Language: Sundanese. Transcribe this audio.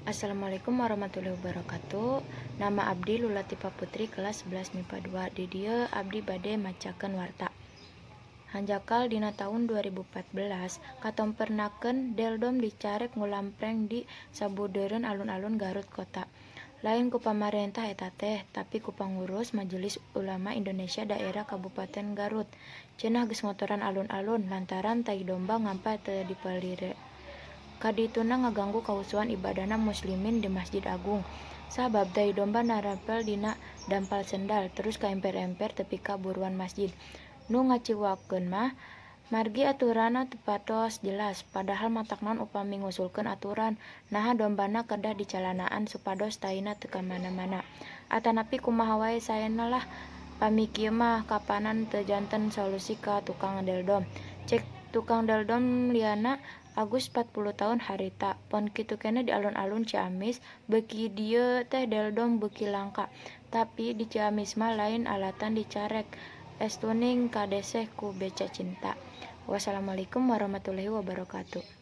Assalamualaikum warahmatullahi wabarakatuh. Nama abdi Lulatifa Putri kelas 11 MIPA 2. Di dieu abdi bade macakeun warta. Hanjakal dina tahun 2014 katompernakeun Deldom dicarek ngulampreng di sabudeureun alun-alun Garut kota. Lain ku pamarentah eta teh, tapi ku pangurus Majelis Ulama Indonesia daerah Kabupaten Garut. Cenah geus ngotoran alun-alun lantaran tai domba ngampa teu dipelire. Kadituna ngaganggu kausuhan ibadahna muslimin di Masjid Agung. Sabab dai domba narempel dina dampal sendal terus kaemper-emper tepi ka buruan masjid. Nu ngaciwakeun mah margi aturana teu patos jelas, padahal mataknaon upami ngusulkeun aturan naha dombana kedah dicalanaan supados taina teu ka mana-mana. Atanapi kumaha wae saena lah pami kieu mah kapanan teu janten solusi ka tukang deldom. Cek tukang deldom liana Agus 40 tahun harita, pon kitu keneh di alun-alun Ciamis, beuki dieu teh deldom beuki langka. Tapi di Ciamis mah lain alatan dicarek, estuning kadeseh ku beca cinta. Wassalamualaikum warahmatullahi wabarakatuh.